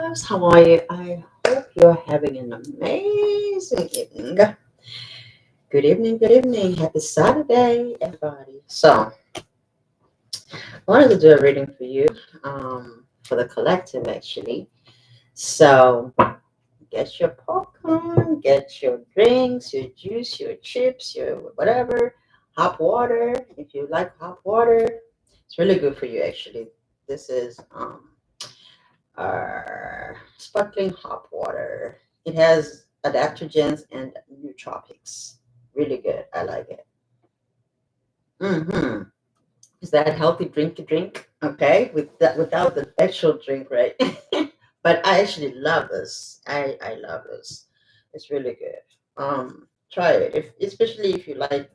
loves, how are you? I hope you're having an amazing evening. Good evening, good evening. Happy Saturday, everybody. So, I wanted to do a reading for you, for the collective actually. So, get your popcorn, get your drinks, your juice, your chips, your whatever, hot water. If you like hot water, it's really good for you actually. This is sparkling hot water. It has adaptogens and nootropics. Really good. I like it. Mm-hmm. Is that healthy drink to drink? Okay, with that without the actual drink, right? But I actually love this. I love this. It's really good. Try it if especially if you like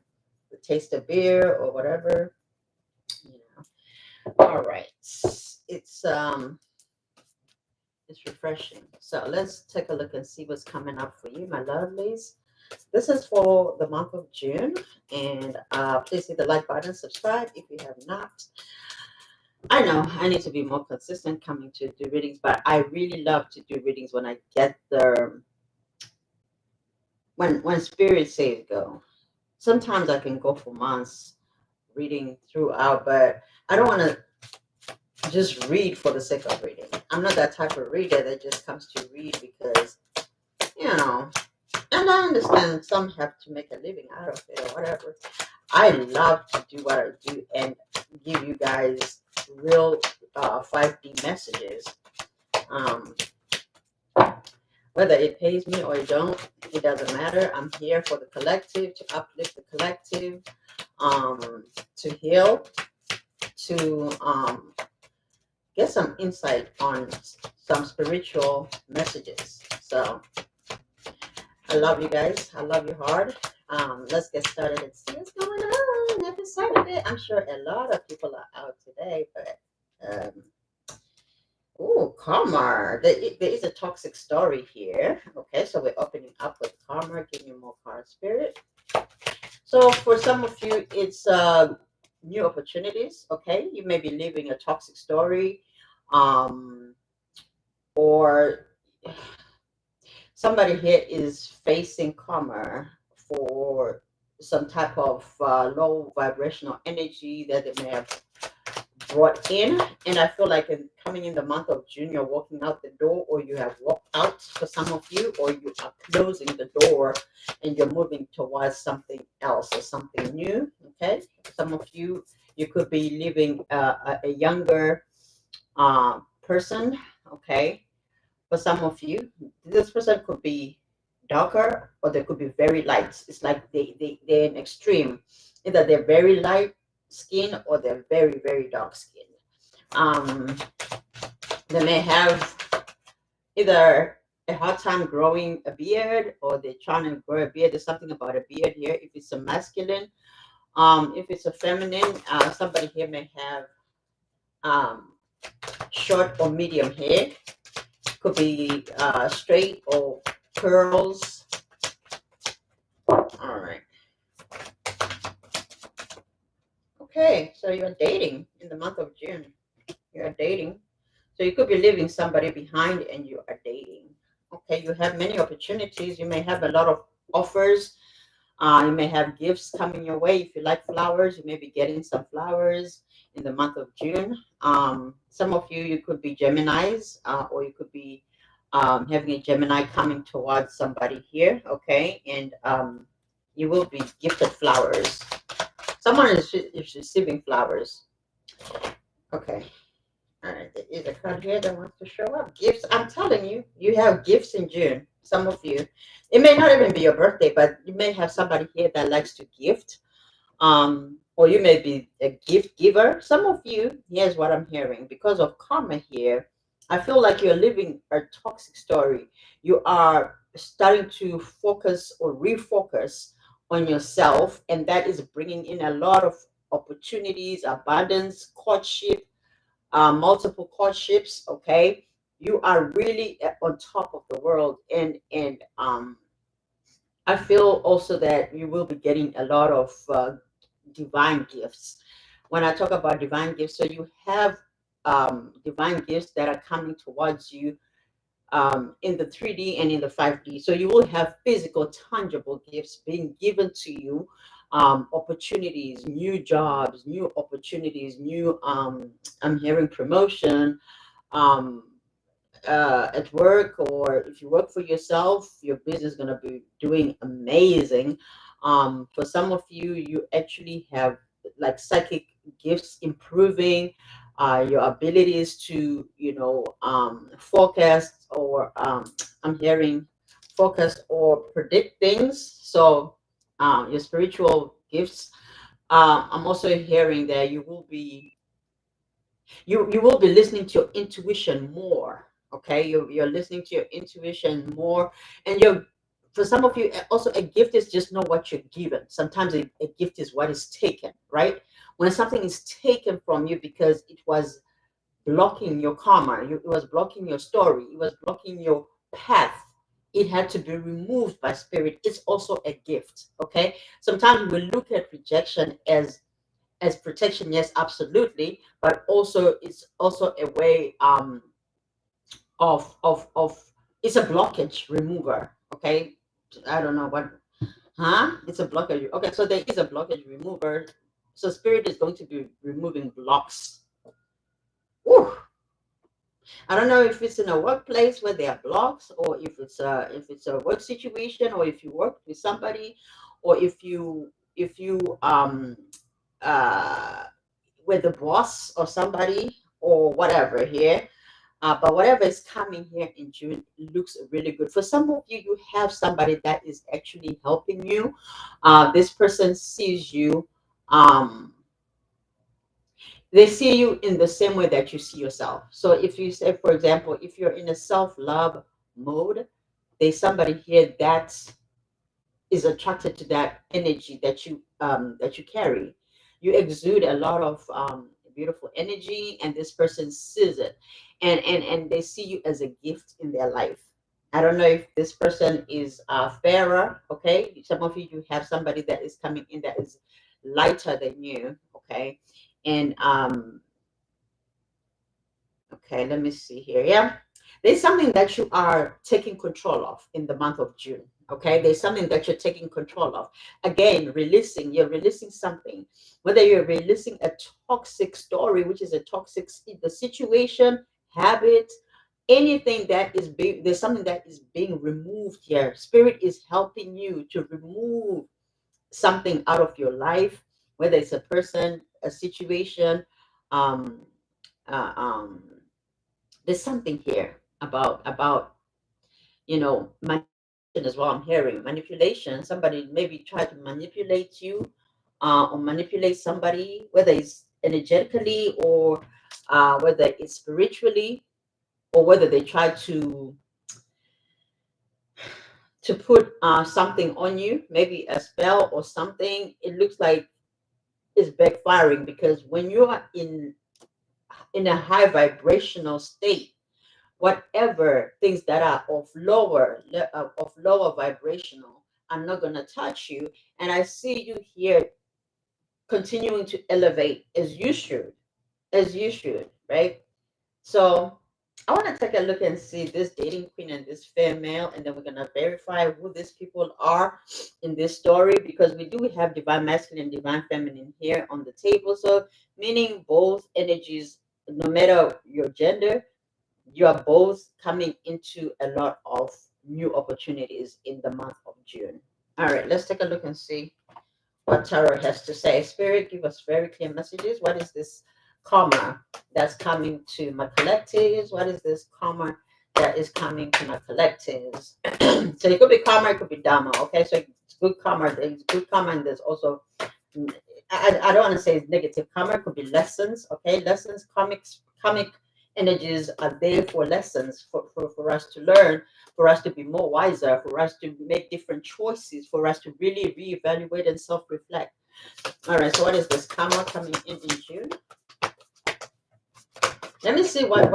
the taste of beer or whatever. You All right. It's refreshing. So let's take a look and see what's coming up for you, my lovelies. This is for the month of June. And please hit the like button, subscribe if you have not. I know I need to be more consistent coming to do readings, but I really love to do readings when I get the when spirit says go. Sometimes I can go for months reading throughout, but I don't want to just read for the sake of reading. I'm not that type of reader that just comes to read because, you know, and I understand some have to make a living out of it or whatever. I love to do what I do and give you guys real 5D messages. Um, Whether it pays me or it don't, it doesn't matter. I'm here for the collective, to uplift the collective, to heal, to get some insight on some spiritual messages. So I love you guys. I love you hard. Let's get started and see what's going on. Happy Saturday. I'm sure a lot of people are out today, but oh, karma. There is a toxic story here. Okay, so we're opening up with karma. Give me more card spirit. So for some of you, it's new opportunities. Okay, you may be living a toxic story, um, or somebody here is facing karma for some type of low vibrational energy that they may have brought in. And I feel like in coming in the month of June, you're walking out the door, or you have walked out for some of you, or you are closing the door and you're moving towards something else or something new. Okay, some of you, you could be living a younger person. Okay, for some of you, this person could be darker or they could be very light. It's like they're an extreme. Either they're very light skin or they're very, very dark skin. Um, they may have either a hard time growing a beard or they're trying to grow a beard. There's something about a beard here. If it's a masculine, if it's a feminine, somebody here may have um, short or medium hair. Could be straight or curls. All right. Okay, so you're dating in the month of June. You're dating. So you could be leaving somebody behind and you are dating. Okay, you have many opportunities. You may have a lot of offers. You may have gifts coming your way. If you like flowers, you may be getting some flowers in the month of June. Some of you, you could be Geminis, or you could be having a Gemini coming towards somebody here. Okay, and you will be gifted flowers. Someone is receiving flowers. Okay. All right, there is a card here that wants to show up. Gifts. I'm telling you, you have gifts in June. Some of you. It may not even be your birthday, but you may have somebody here that likes to gift. Or you may be a gift giver. Some of you, here's what I'm hearing. Because of karma here, I feel like you're living a toxic story. You are starting to focus or refocus on yourself, and that is bringing in a lot of opportunities, abundance, courtship, multiple courtships. Okay, you are really on top of the world, and I feel also that you will be getting a lot of divine gifts. When I talk about divine gifts, so you have divine gifts that are coming towards you in the 3D and in the 5D. So you will have physical, tangible gifts being given to you, opportunities, new jobs, new opportunities, new, I'm hearing promotion, um, at work, or if you work for yourself, your business is going to be doing amazing. For some of you, you actually have like psychic gifts improving, your abilities to, forecast, or I'm hearing forecast or predict things. So your spiritual gifts. I'm also hearing that you will be listening to your intuition more. Okay, you're listening to your intuition more. And you're, for some of you, also a gift is just know what you're given. Sometimes a gift is what is taken, right? When something is taken from you because it was blocking your karma, it was blocking your story, it was blocking your path, it had to be removed by spirit. It's also a gift. Okay, sometimes we look at rejection as protection, yes, absolutely, but also it's also a way, of it's a blockage remover. Okay, I don't know what, it's a blockage. Okay, so there is a blockage remover. So spirit is going to be removing blocks. Whew. I don't know if it's in a workplace where there are blocks, or if it's a work situation, or if you work with somebody, or if you uh with the boss or somebody, or whatever here. But whatever is coming here in June looks really good. For some of you, you have somebody that is actually helping you. This person sees you. Um, they see you in the same way that you see yourself. So if you say, for example, if you're in a self-love mode, there's somebody here that is attracted to that energy that you carry. You exude a lot of beautiful energy, and this person sees it, and they see you as a gift in their life. I don't know if this person is fairer. Okay, some of you have somebody that is coming in that is lighter than you. Okay, and okay, let me see here. Yeah. There's something that you are taking control of in the month of June. Okay. There's something that you're taking control of. Again, you're releasing something. Whether you're releasing a toxic story, which is a toxic the situation, habit, anything that is being, there's something that is being removed here. Spirit is helping you to remove something out of your life, whether it's a person, a situation, um, um there's something here about manipulation as well. I'm hearing manipulation. Somebody maybe try to manipulate you, or manipulate somebody, whether it's energetically, or whether it's spiritually, or whether they try to put something on you, maybe a spell or something. It looks like it's backfiring, because when you are in a high vibrational state, whatever things that are of lower vibrational are not going to touch you. And I see you here continuing to elevate as you should, right? So I want to take a look and see this dating queen and this fair male, and then we're going to verify who these people are in this story, because we do have divine masculine and divine feminine here on the table. So meaning both energies, no matter your gender, you are both coming into a lot of new opportunities in the month of June. All right, let's take a look and see what Tarot has to say. Spirit, give us very clear messages. What is this karma that's coming to my collectives? What is this karma that is coming to my collectives? So it could be karma, it could be dharma. Okay, so it's good karma. There's good karma, and there's also, I don't want to say it's negative karma. It could be lessons. Okay, lessons, comic energies are there for lessons, for us to learn, for us to be more wiser, for us to make different choices, for us to really reevaluate and self-reflect. All right, so what is this karma coming in June? Let me see what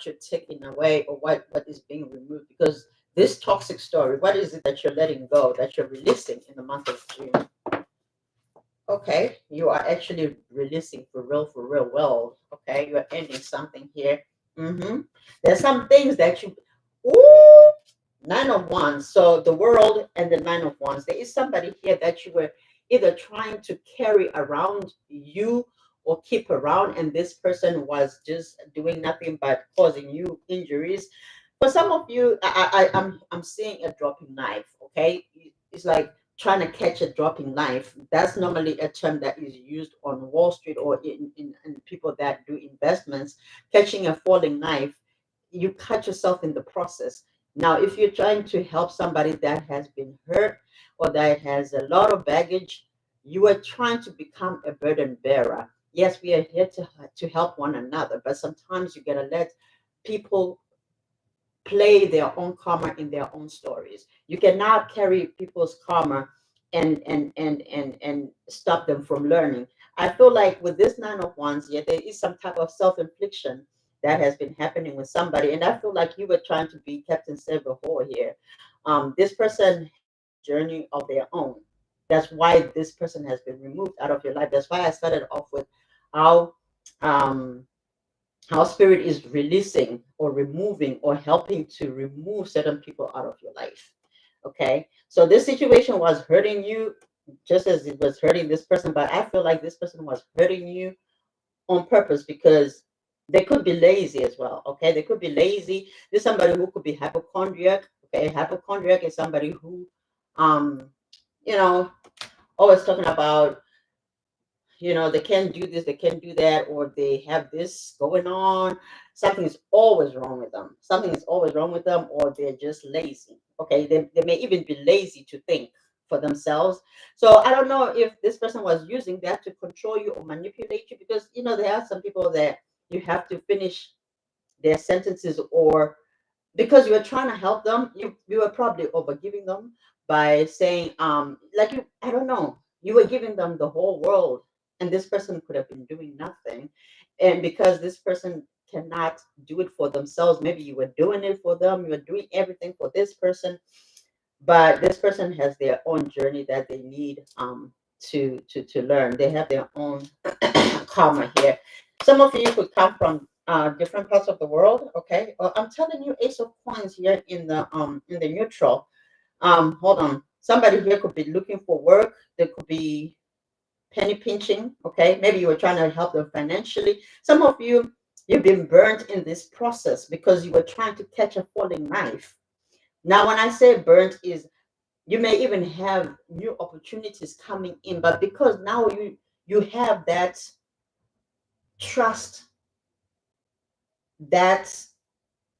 you're taking away, or what is being removed, because this toxic story, what is it that you're letting go, that you're releasing in the month of June? Okay, you are actually releasing for real. Well, okay, you are ending something here. There's some things that Ooh, Nine of Wands. So the world and the Nine of Wands. There is somebody here that you were either trying to carry around you or keep around, and this person was just doing nothing but causing you injuries. For some of you, I'm seeing a dropping knife. Okay, it's like trying to catch a dropping knife. That's normally a term that is used on Wall Street or in people that do investments. Catching a falling knife, you cut yourself in the process. Now, if you're trying to help somebody that has been hurt or that has a lot of baggage, you are trying to become a burden bearer. Yes, we are here to help one another, but sometimes you gotta let people play their own karma in their own stories. You cannot carry people's karma and stop them from learning. I feel like with this Nine of Wands, yeah, there is some type of self-infliction that has been happening with somebody, and I feel like you were trying to be Captain Silverhole here. This person journey of their own. That's why this person has been removed out of your life. That's why I started off with how um how spirit is releasing or removing or helping to remove certain people out of your life. Okay, so this situation was hurting you just as it was hurting this person, but I feel like this person was hurting you on purpose because they could be lazy as well. Okay, they could be lazy. There's somebody who could be hypochondriac. Okay, hypochondriac is somebody who um you know always talking about, they can't do this, they can't do that, or they have this going on. Something is always wrong with them. Something is always wrong with them, or they're just lazy. Okay, they may even be lazy to think for themselves. So I don't know if this person was using that to control you or manipulate you, because there are some people that you have to finish their sentences, or because you were trying to help them, you were probably overgiving them by saying, like, I don't know, you were giving them the whole world, and this person could have been doing nothing. And because this person cannot do it for themselves, maybe you were doing it for them, you were doing everything for this person, but this person has their own journey that they need to learn. They have their own karma here. Some of you could come from different parts of the world. Okay, well, I'm telling you, Ace of Coins here in the neutral. Hold on, somebody here could be looking for work. There could be penny pinching. Okay, maybe you were trying to help them financially. Some of you, you've been burnt in this process because you were trying to catch a falling knife. Now, when I say burnt, is you may even have new opportunities coming in, but because now you have that trust that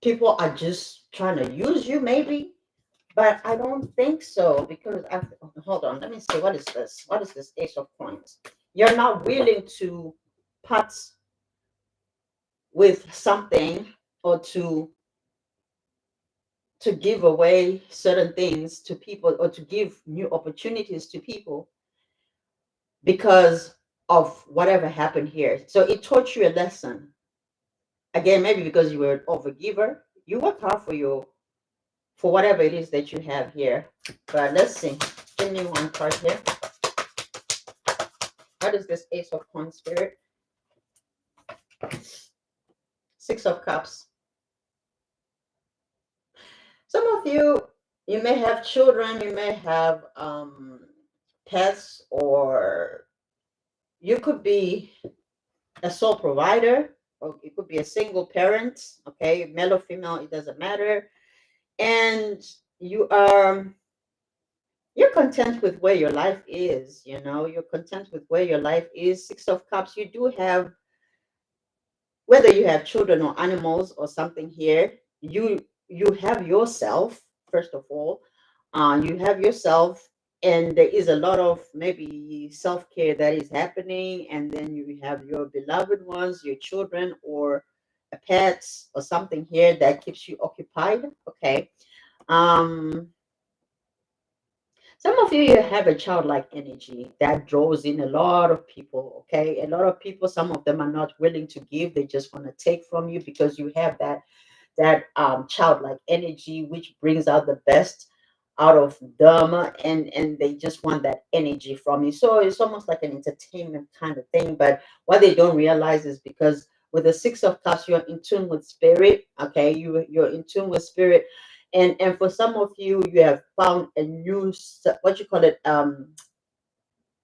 people are just trying to use you, maybe. But I don't think so, because hold on, let me see, what is this? What is this Ace of Coins? You're not willing to part with something, or to give away certain things to people, or to give new opportunities to people because of whatever happened here. So it taught you a lesson. Again, maybe because you were an overgiver, you work hard for whatever it is that you have here. But let's see. Give me one card here. What is this Ace of Coins, Spirit? Six of Cups. Some of you, you may have children, you may have pets, or you could be a sole provider, or it could be a single parent. Okay, male or female, it doesn't matter. And you are you're content with where your life is. You're content with where your life is. Six of Cups, you do have, whether you have children or animals or something here, you have yourself. First of all, you have yourself, and there is a lot of maybe self-care that is happening, and then you have your beloved ones, your children, or a pet or something here that keeps you occupied. Okay. um Some of you have a childlike energy that draws in a lot of people. Okay, a lot of people. Some of them are not willing to give; they just want to take from you, because you have that childlike energy, which brings out the best out of them, and they just want that energy from you. So it's almost like an entertainment kind of thing. But what they don't realize is, because With the Six of Cups, you're in tune with spirit. Okay, you're in tune with spirit, and for some of you, you have found a new what you call it, a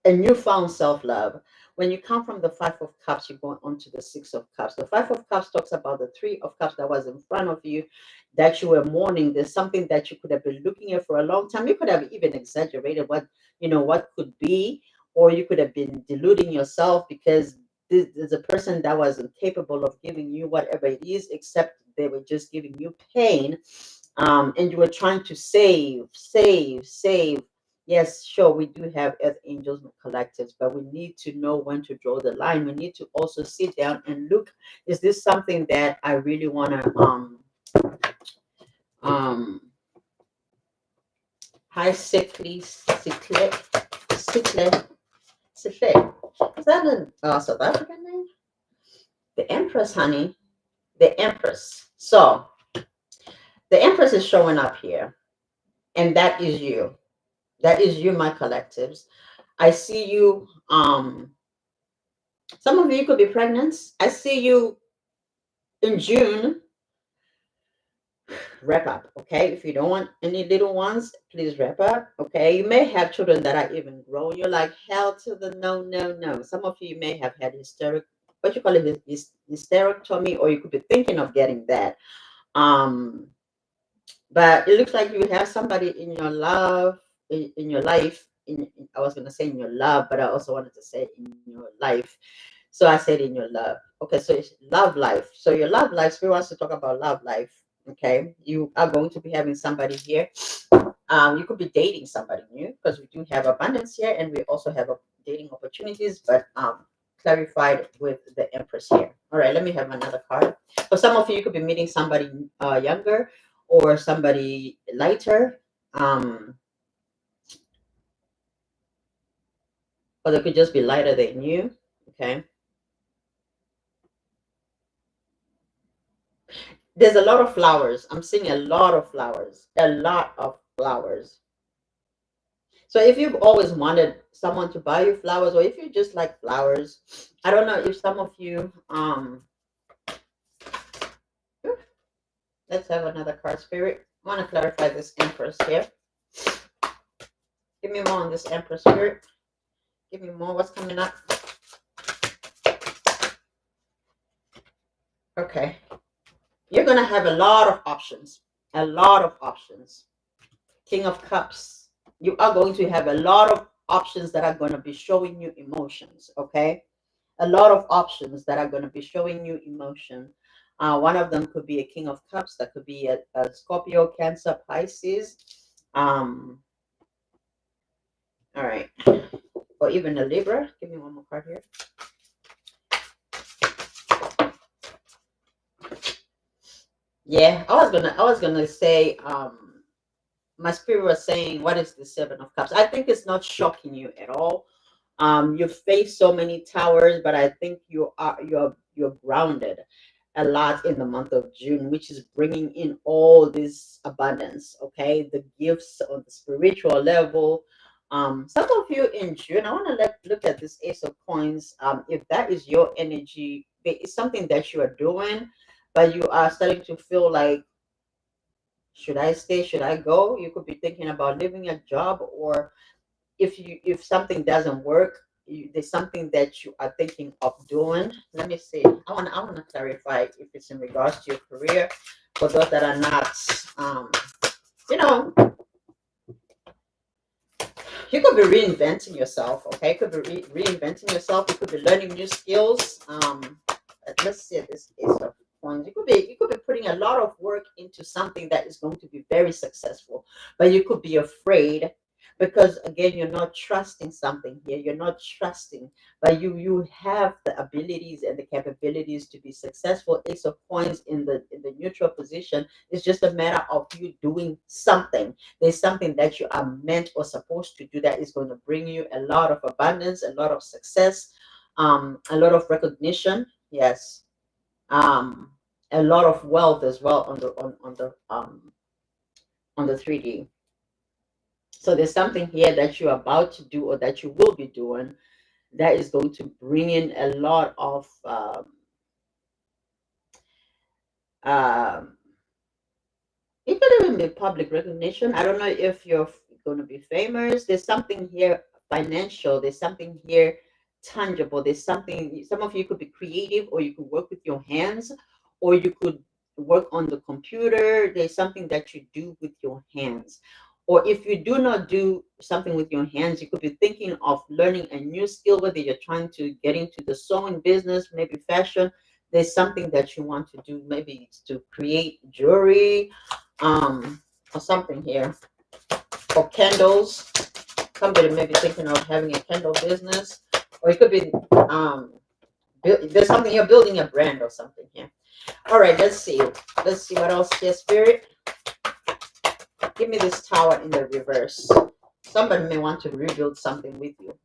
newfound self-love. When you come from the Five of Cups, you go on to the Six of Cups. The Five of Cups talks about the Three of Cups that was in front of you, that you were mourning. There's something that you could have been looking at for a long time. You could have even exaggerated what what could be, or you could have been deluding yourself because this is a person that was incapable of giving you whatever it is, except they were just giving you pain. And you were trying to save. Yes, sure, we do have earth angels and collectives, but we need to know when to draw the line. We need to also sit down and look, is this something that I really want to um hi sickly. Is that a South African name? The Empress, honey. The Empress. So the Empress is showing up here, and that is you. That is you, my collectives. I see you. Some of you could be pregnant. I see you in June. Wrap up, okay? If you don't want any little ones, please wrap up, okay? You may have children that are even grown. You're like, hell to the no, no, no. Some of you may have had what you call it, hysterectomy, or you could be thinking of getting that. Um, but it looks like you have somebody in your love, in your life. I was gonna say in your love, but I also wanted to say in your life. So I said in your love. Okay, so it's love life. So your love life, Spirit wants to talk about love life. Okay, you are going to be having somebody here. You could be dating somebody new because we do have abundance here, and we also have dating opportunities, but clarified with the Empress here. All right, let me have another card. For some of you, you could be meeting somebody younger or somebody lighter. Or they could just be lighter than you. Okay. There's a lot of flowers. I'm seeing a lot of flowers. A lot of flowers. So if you've always wanted someone to buy you flowers, or if you just like flowers, I don't know if some of you let's have another card, Spirit. I want to clarify this Empress here. Give me more on this Empress, Spirit. Give me more. What's coming up? Okay. You're going to have a lot of options. A lot of options. King of Cups. You are going to have a lot of options that are going to be showing you emotions, okay? A lot of options that are going to be showing you emotion. One of them could be a King of Cups. That could be a Scorpio, Cancer, Pisces. All right. Or even a Libra. Give me one more card here. Yeah, I was gonna say, my spirit was saying, what is the Seven of Cups? I think it's not shocking you at all. You've faced so many towers, but I think you're grounded a lot in the month of June, which is bringing in all this abundance. Okay, the gifts on the spiritual level. Some of you in June, I want to look at this Ace of Coins. If that is your energy, it's something that you are doing, but you are starting to feel like, should I stay? Should I go? You could be thinking about leaving a job, or if something doesn't work, there's something that you are thinking of doing. Let me see. I want to clarify if it's in regards to your career. For those that are not, you know, you could be reinventing yourself. Okay, you could be reinventing yourself. You could be learning new skills. Let's see this Ace of Coins. You could be putting a lot of work into something that is going to be very successful, but you could be afraid because again you're not trusting something here. You're not trusting, but you have the abilities and the capabilities to be successful. Ace of Coins in the neutral position. It's just a matter of you doing something. There's something that you are meant or supposed to do that is going to bring you a lot of abundance, a lot of success, a lot of recognition. Yes. Um, a lot of wealth as well on the 3D. So there's something here that you're about to do or that you will be doing that is going to bring in a lot of Um, it could even be public recognition. I don't know if you're going to be famous. There's something here financial. There's something here tangible. There's something, some of you could be creative, or you could work with your hands, or you could work on the computer. There's something that you do with your hands. Or if you do not do something with your hands, you could be thinking of learning a new skill, whether you're trying to get into the sewing business, maybe fashion. There's something that you want to do. Maybe it's to create jewelry, um, or something here, or candles. Somebody may be thinking of having a candle business, or it could be there's something, you're building a brand or something here. All right, let's see. Let's see what else here, Spirit. Give me this Tower in the reverse. Somebody may want to rebuild something with you.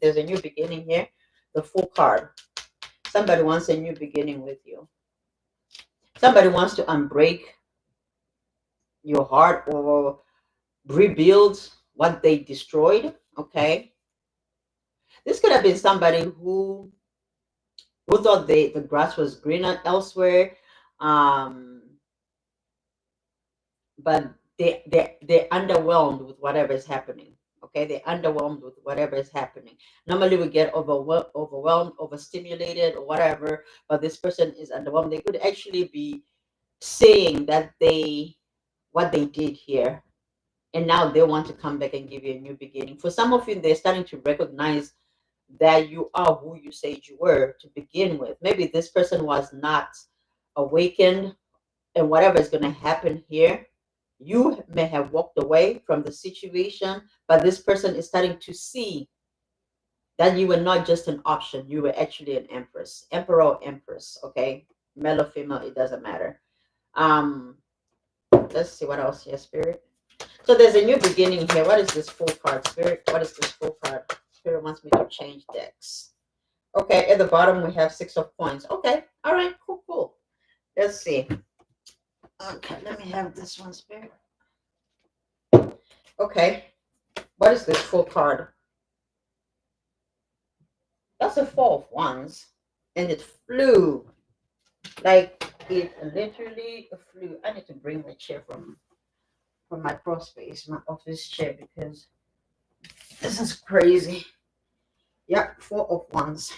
There's a new beginning here. The Full card. Somebody wants a new beginning with you. Somebody wants to unbreak your heart, or rebuild what they destroyed. Okay, this could have been somebody who thought the grass was greener elsewhere, um but they're underwhelmed with whatever is happening. Okay, they're underwhelmed with whatever is happening. Normally we get overwhelmed, overstimulated, or whatever, but this person is underwhelmed. They could actually be saying that what they did here, and now they want to come back and give you a new beginning. For some of you, they're starting to recognize that you are who you said you were to begin with. Maybe this person was not awakened, and whatever is going to happen here, you may have walked away from the situation, but this person is starting to see that you were not just an option. You were actually an empress, emperor or empress. Okay, male or female, it doesn't matter. um let's see what else here, Spirit. So there's a new beginning here. What is this Full card, Spirit? What is this Full card? Spirit wants me to change decks. Okay, at the bottom we have Six of Coins. Okay, all right, cool, cool. Let's see. Okay, let me have this one, Spirit. Okay, what is this Full card? That's a Four of Wands, and it flew. Like, it literally flew. I need to bring my chair from my pro space, my office chair, because this is crazy. Yep, Four of Wands.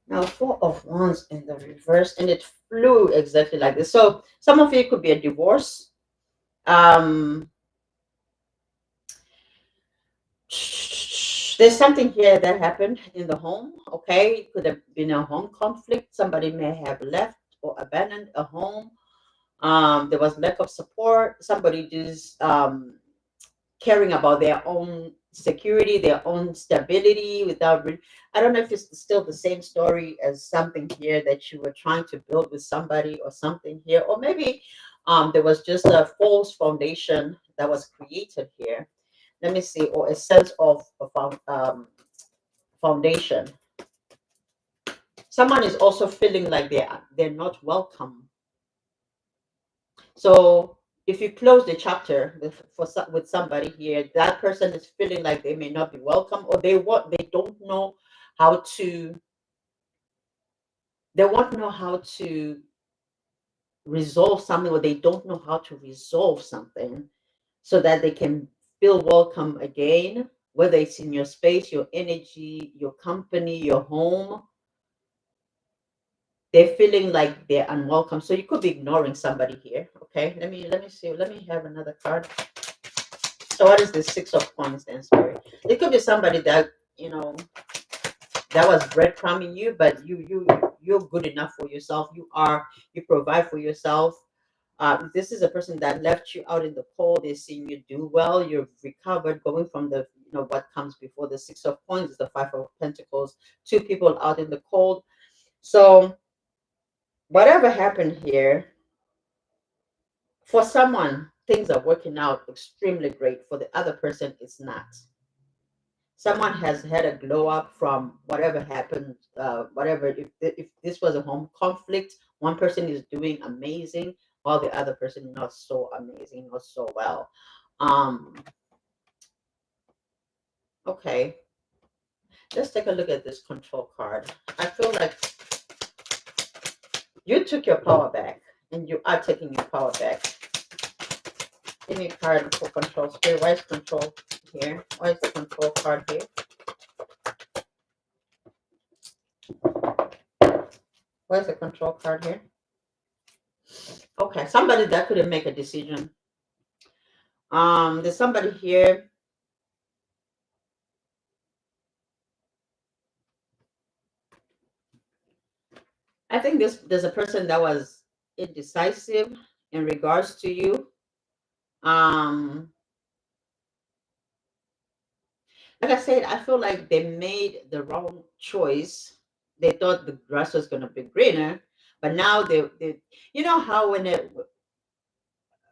Now, Four of Wands in the reverse, and it flew exactly like this. So some of you could be a divorce. Um, there's something here that happened in the home. Okay, it could have been a home conflict. Somebody may have left or abandoned a home. There was lack of support. Somebody is caring about their own security, their own stability without. I don't know if it's still the same story as something here that you were trying to build with somebody, or something here, or maybe there was just a false foundation that was created here. Let me see, or a sense of foundation. Someone is also feeling like they're not welcome. So if you close the chapter with somebody here, that person is feeling like they may not be welcome, or they don't know how to they won't know how to resolve something, or they don't know how to resolve something, so that they can feel welcome again, whether it's in your space, your energy, your company, your home. They're feeling like they're unwelcome. So you could be ignoring somebody here. Okay, let me see. Let me have another card. So what is the Six of Coins then, Spirit? It could be somebody that, that was breadcrumbing you, but you're good enough for yourself. You provide for yourself. This is a person that left you out in the cold. They're seeing you do well. You've recovered, going from the, what comes before the Six of Coins is the Five of Pentacles. Two people out in the cold. So whatever happened here, for someone, things are working out extremely great. For the other person, it's not. Someone has had a glow up from whatever happened. Whatever, if this was a home conflict, one person is doing amazing, while the other person not so amazing, not so well. Um, okay, let's take a look at this Control card. I feel like You took your power back, and you are taking your power back. Give me a card for control. Spirit, why is control here? Why is the control card here? Why is the control card here? Okay, somebody that couldn't make a decision. There's somebody here. I think there's a person that was indecisive in regards to you. Um, like I said, I feel like they made the wrong choice. They thought the grass was gonna be greener, but now they you know how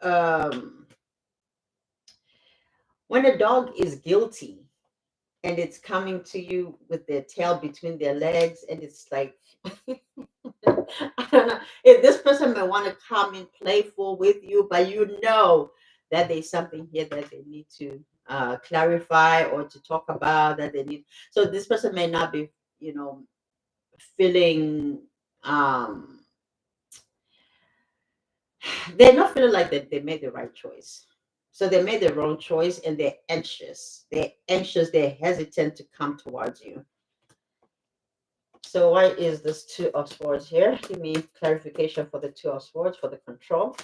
um when a dog is guilty and it's coming to you with their tail between their legs, and it's like I don't know if this person may want to come in playful with you, but you know that there's something here that they need to clarify or to talk about that they need. So this person may not be, you know, feeling um they're not feeling like that they made the right choice. So they made the wrong choice and they're anxious. They're anxious, they're hesitant to come towards you. So why is this Two of Swords here? Give me clarification for the Two of Swords for the control.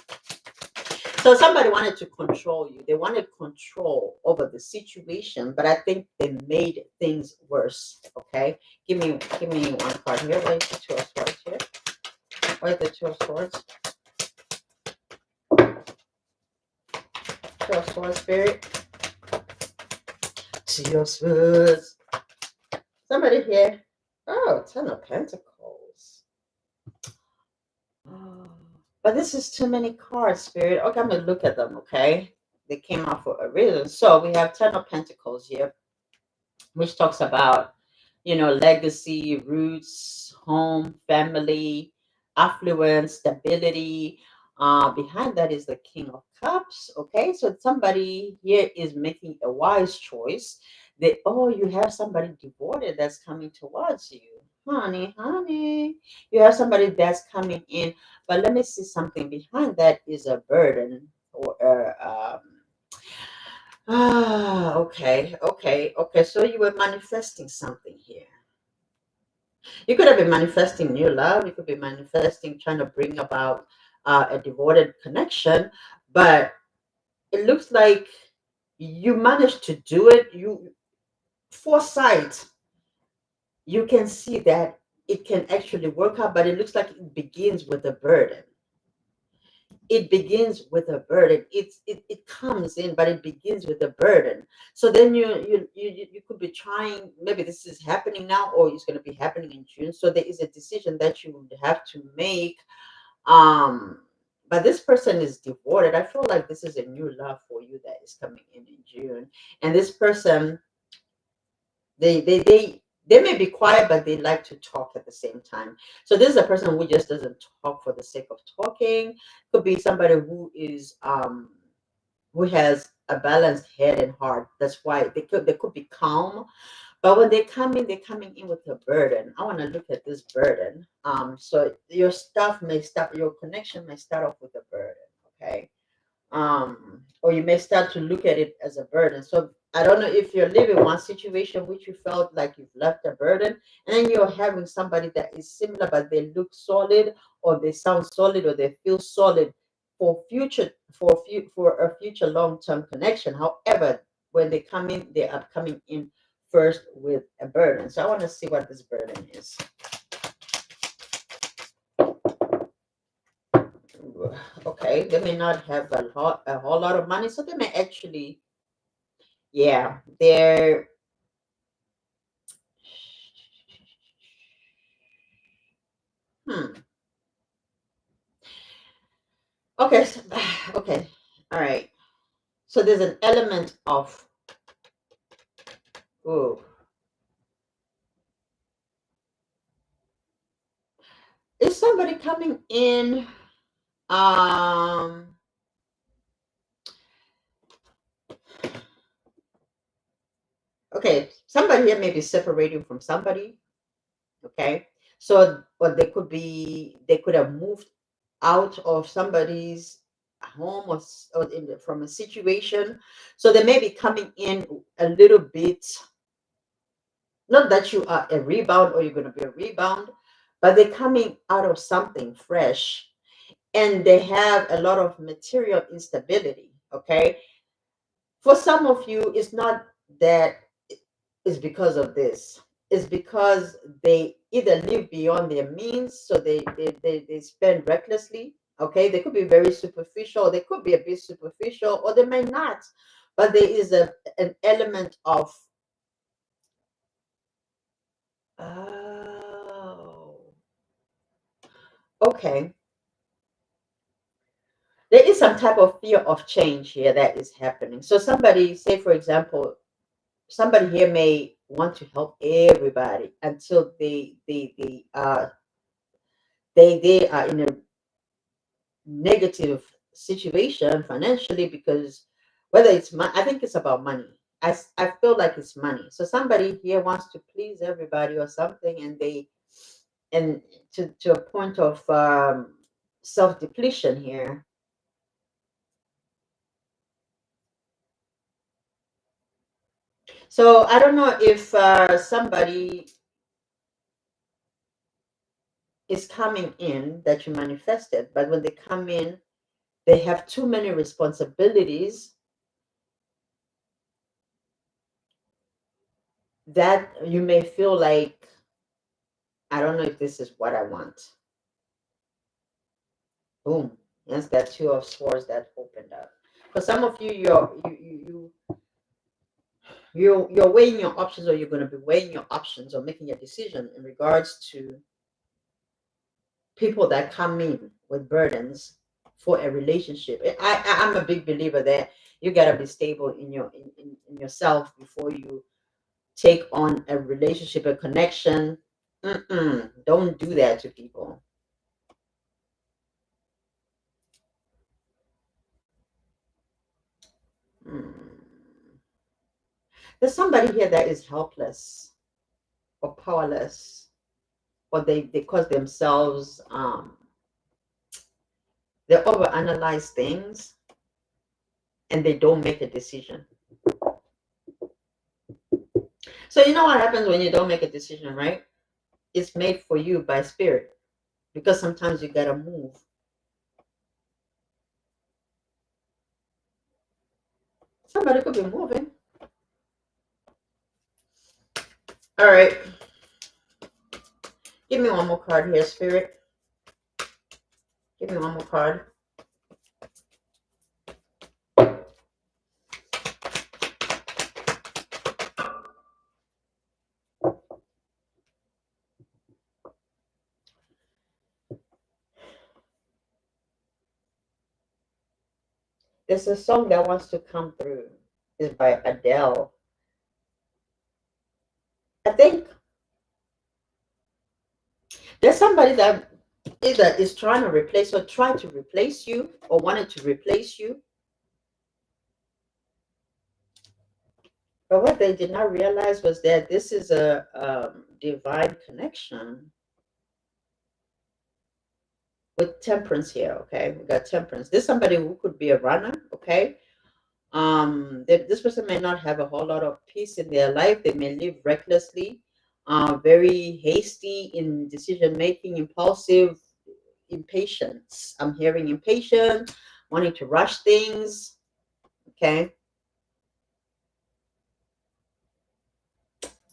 So somebody wanted to control you. They wanted control over the situation, but I think they made things worse. Okay. Give me one card here. Why is the Two of Swords here? Why is the Two of Swords? Two of Swords, Spirit. Two of Swords. Somebody here. Oh, Ten of Pentacles. Oh, but this is too many cards, Spirit. Okay, I'm gonna look at them. Okay, they came out for a reason. So we have Ten of Pentacles here, which talks about, you know, legacy, roots, home, family, affluence, stability. Behind that is the King of Cups. Okay, so somebody here is making a wise choice. That, oh, you have somebody devoted that's coming towards you. Honey, you have somebody that's coming in, but let me see something behind that is a burden or okay. So you were manifesting something here. You could have been manifesting new love. You could be manifesting, trying to bring about a devoted connection, but it looks like you managed to do it. You foresight. You can see that it can actually work out, but it looks like it begins with a burden. It begins with a burden. It comes in, but it begins with a burden. So then you could be trying, maybe this is happening now or it's going to be happening in June. So there is a decision that you would have to make. um but this person is devoted. I feel like this is a new love for you that is coming in June. And this person, they may be quiet, but they like to talk at the same time. So this is a person who just doesn't talk for the sake of talking. Could be somebody who has a balanced head and heart. That's why they could be calm, but when they come in, they're coming in with a burden. I want to look at this burden. So your stuff may start, your connection may start off with a burden. Okay. Or you may start to look at it as a burden. So I don't know if you're living one situation which you felt like you've left a burden, and then you're having somebody that is similar, but they look solid, or they sound solid, or they feel solid for a future long-term connection. However, when they come in, they are coming in first with a burden. So I want to see what this burden is. Okay, they may not have a whole lot of money, so they may actually, yeah, they're hmm. Okay, okay, all right. So there's an element of, oh, is somebody coming in? Um, okay, somebody here may be separating from somebody. Okay, So, but they could have moved out of somebody's home from a situation. So they may be coming in a little bit, not that you are a rebound or you're going to be a rebound, but they're coming out of something fresh, and they have a lot of material instability. Okay. For some of you, it's not that it's because of this. It's because they either live beyond their means, so they spend recklessly. Okay, they could be very superficial, they could be a bit superficial, or they may not. But there is an element of, oh, okay, there is some type of fear of change here that is happening. So somebody, say for example, somebody here may want to help everybody until they are in a negative situation financially, because whether it's money, I think it's about money. I feel like it's money. So somebody here wants to please everybody or something, and and to a point of self-depletion here. So I don't know if somebody is coming in that you manifested, but when they come in, they have too many responsibilities that you may feel like, I don't know if this is what I want. Boom. Yes, that two of swords that opened up. For some of you, you're weighing your options, or you're going to be weighing your options or making a decision in regards to people that come in with burdens for a relationship. I'm a big believer that you got to be stable in in yourself before you take on a relationship, a connection. Don't do that to people. Mm. There's somebody here that is helpless or powerless, or they cause themselves, they overanalyze things and they don't make a decision. So you know what happens when you don't make a decision, right? It's made for you by spirit, because sometimes you gotta move. Somebody could be moving. All right, give me one more card here, spirit. Give me one more card. There's a song that wants to come through. It's by Adele. I think there's somebody that either is trying to replace or trying to replace you or wanted to replace you. But what they did not realize was that this is a divine connection with temperance here. Okay, we got temperance. This is somebody who could be a runner. Okay, this person may not have a whole lot of peace in their life. They may live recklessly, very hasty in decision making, impulsive, impatience. I'm hearing impatient, wanting to rush things. Okay.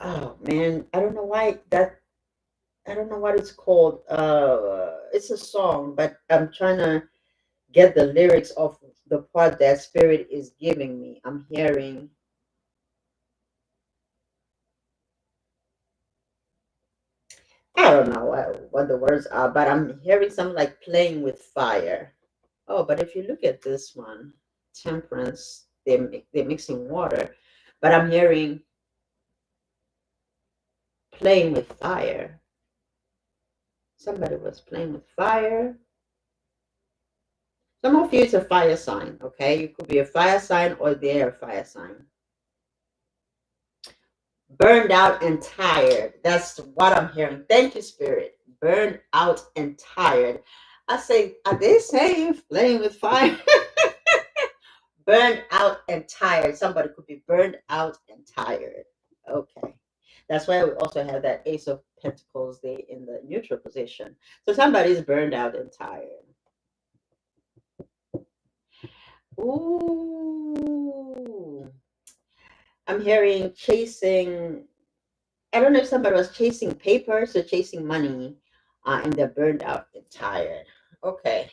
Oh man, I don't know why that. I don't know what it's called. It's a song, but I'm trying to get the lyrics of the part that spirit is giving me. I'm hearing. I don't know what the words are, but I'm hearing something like playing with fire. Oh, but if you look at this one, temperance, they're mixing water, but I'm hearing playing with fire. Somebody was playing with fire. Some of you, it's a fire sign, okay? You could be a fire sign or they're a fire sign. Burned out and tired. That's what I'm hearing. Thank you, Spirit. Burned out and tired. I say, are they saying playing with fire? Burned out and tired. Somebody could be burned out and tired. Okay. That's why we also have that Ace of Pentacles there in the neutral position. So somebody's burned out and tired. Ooh. I'm hearing chasing. I don't know if somebody was chasing papers or chasing money, and they're burned out and tired. Okay.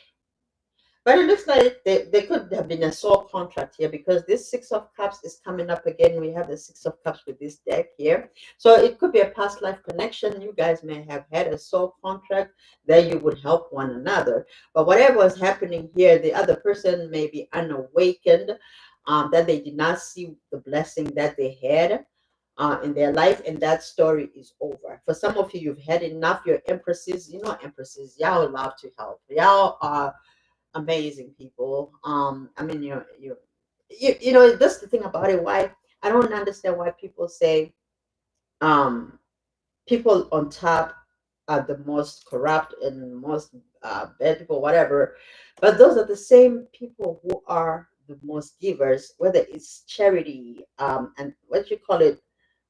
But it looks like there could have been a soul contract here because this Six of Cups is coming up again. We have the Six of Cups with this deck here. So it could be a past life connection. You guys may have had a soul contract that you would help one another. But whatever was happening here, the other person may be unawakened, that they did not see the blessing that they had in their life, and that story is over. For some of you, you've had enough. Your empresses, empresses, y'all love to help. Y'all are amazing people. I mean, that's the thing about it. Why I don't understand why people say um people on top are the most corrupt and most bad people, whatever. But those are the same people who are the most givers, whether it's charity, and what you call it,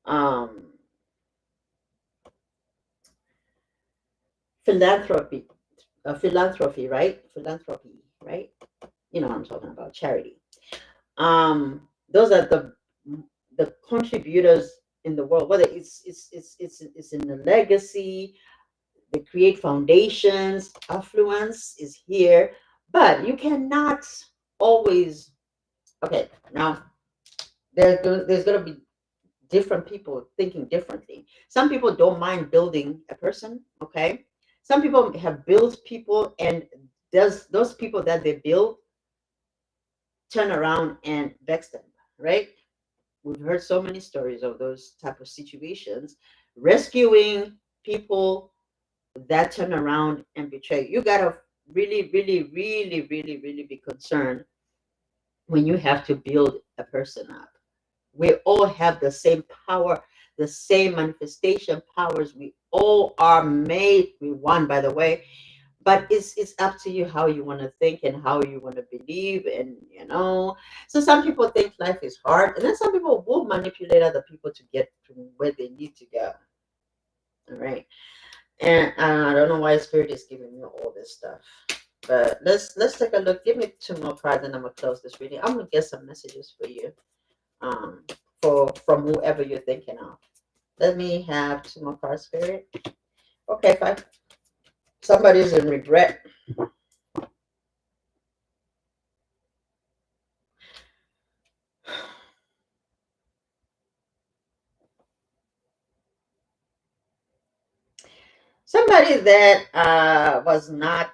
um, philanthropy, philanthropy, right? You know what I'm talking about, charity. Those are the contributors in the world, whether it's in the legacy, they create foundations, affluence is here, but you cannot always. Okay, now there's going to be different people thinking differently. Some people don't mind building a person, okay? Some people have built people, and does those people that they build turn around and vex them, right? We've heard so many stories of those type of situations. Rescuing people that turn around and betray you, gotta really, really, really, really, really be concerned when you have to build a person up. We all have the same power, the same manifestation powers. We all are made with one, by the way. But it's up to you how you want to think and how you want to believe, and so some people think life is hard, and then some people will manipulate other people to get to where they need to go. All right. And I don't know why Spirit is giving me all this stuff. But let's take a look. Give me two more cards and I'm gonna close this reading. I'm gonna get some messages for you. Um from whoever you're thinking of. Let me have two more cards, Spirit. Okay, fine. Somebody's in regret. Somebody that was not,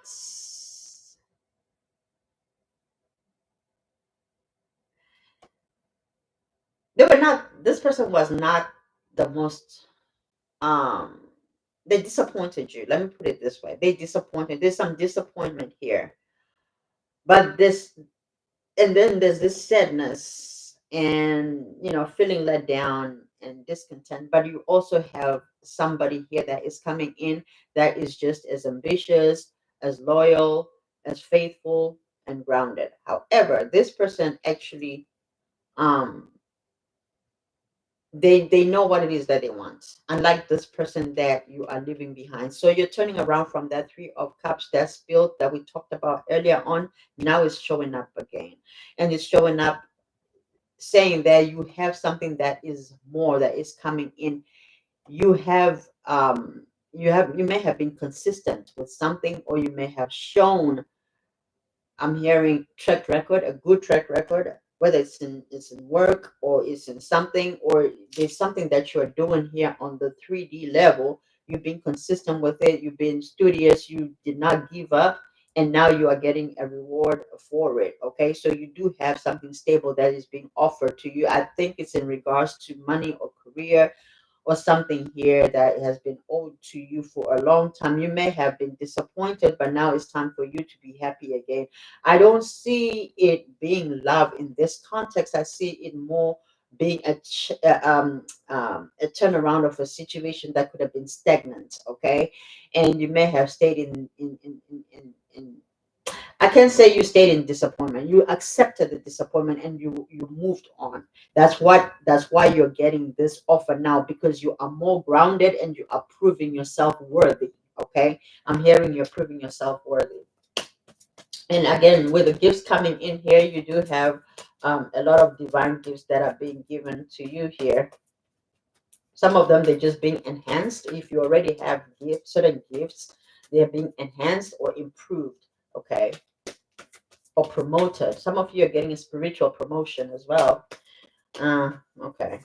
they were not, this person was not the most, um they disappointed you. Let me put it this way. They disappointed. There's some disappointment here. But this, and then there's this sadness and feeling let down and discontent, but you also have somebody here that is coming in that is just as ambitious, as loyal, as faithful, and grounded. However, this person actually, um they know what it is that they want, unlike this person that you are leaving behind. So you're turning around from that Three of Cups that spilled that we talked about earlier on. Now it's showing up again, and it's showing up saying that you have something that is more, that is coming in. You have, you may have been consistent with something, or you may have shown, I'm hearing track record, a good track record, whether it's in work, or it's in something, or there's something that you're doing here on the 3D level. You've been consistent with it, you've been studious, you did not give up, and now you are getting a reward for it. Okay, so you do have something stable that is being offered to you. I think it's in regards to money or career, or something here that has been owed to you for a long time. You may have been disappointed, but now it's time for you to be happy again. I don't see it being love in this context. I see it more being a turnaround of a situation that could have been stagnant. Okay, and you may have stayed in I can't say you stayed in disappointment. You accepted the disappointment and you moved on. That's why you're getting this offer now, because you are more grounded and you are proving yourself worthy. Okay, I'm hearing you're proving yourself worthy. And again, with the gifts coming in here, you do have a lot of divine gifts that are being given to you here. Some of them they're just being enhanced. If you already have gifts, certain gifts, they're being enhanced or improved. Okay, or promoted. Some of you are getting a spiritual promotion as well. Okay.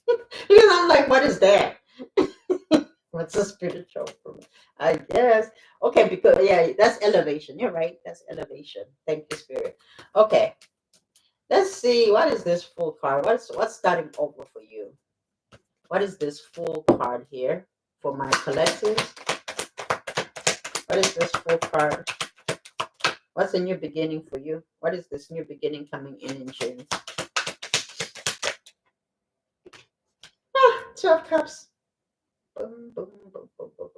Because I'm like, what is that? What's a spiritual promotion? I guess. Okay, because yeah, that's elevation. You're right. That's elevation. Thank you, Spirit. Okay. Let's see. What is this full card? What's starting over for you? What is this full card here for my collective? What is this full card? What's a new beginning for you? What is this new beginning coming in June? 12 cups. Boom, boom, boom, boom, boom,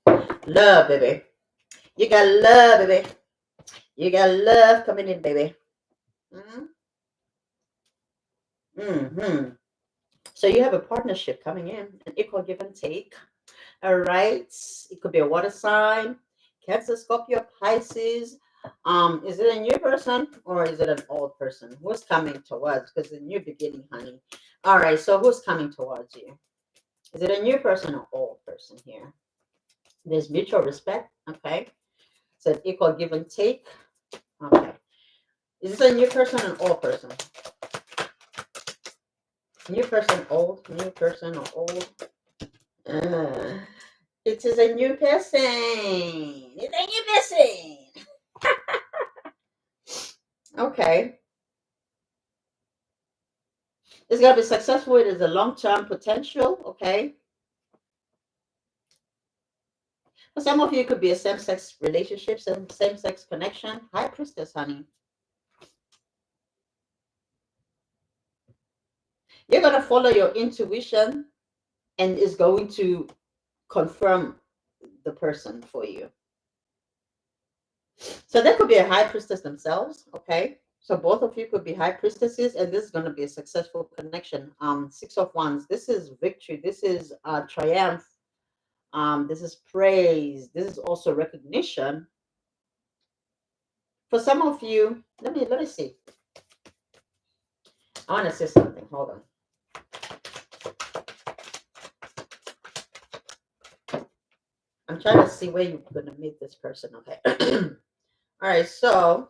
boom. Love, baby. You got love, baby. You got love coming in, baby. Mm-hmm. Mm-hmm. So you have a partnership coming in, an equal give and take. All right. It could be a water sign, Cancer, Scorpio, Pisces. Is it a new person or is it an old person? Who's coming towards? Because it's a new beginning, honey. All right. So who's coming towards you? Is it a new person or old person here? There's mutual respect. Okay. So equal give and take. Okay. Is this a new person or an old person? New person, old. New person or old? Uh, it is a new person. It's a new person. Okay. It's going to be successful. It is a long-term potential. Okay. For some of you, it could be a same-sex relationship, same-sex connection. High priestess, honey. You're going to follow your intuition and it's going to confirm the person for you. So there could be a high priestess themselves, okay? So both of you could be high priestesses, and this is going to be a successful connection. Six of Wands. This is victory. This is triumph. This is praise. This is also recognition. For some of you, let me see. I want to say something. Hold on. I'm trying to see where you're going to meet this person. Okay. All right. So,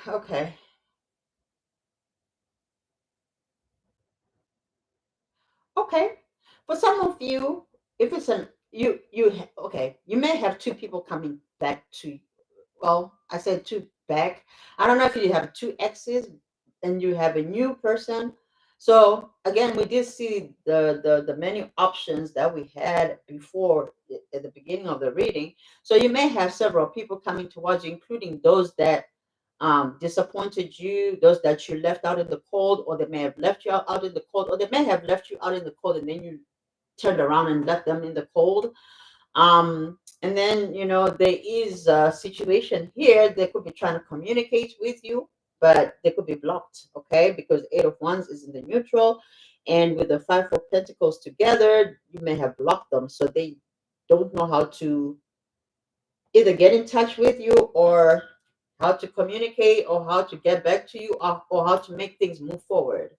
okay. Okay. For some of you, if it's an okay, you may have two people coming back to, well, I said two back. I don't know if you have two exes and you have a new person. So again, we did see the many options that we had before at the beginning of the reading. So you may have several people coming towards you, including those that disappointed you, those that you left out in the cold, or they may have left you out in the cold, or they may have left you out in the cold and then you turned around and left them in the cold. And then, there is a situation here. They could be trying to communicate with you, but they could be blocked, okay? Because Eight of Wands is in the neutral, and with the Five of Pentacles together, you may have blocked them. So they don't know how to either get in touch with you or how to communicate or how to get back to you or how to make things move forward.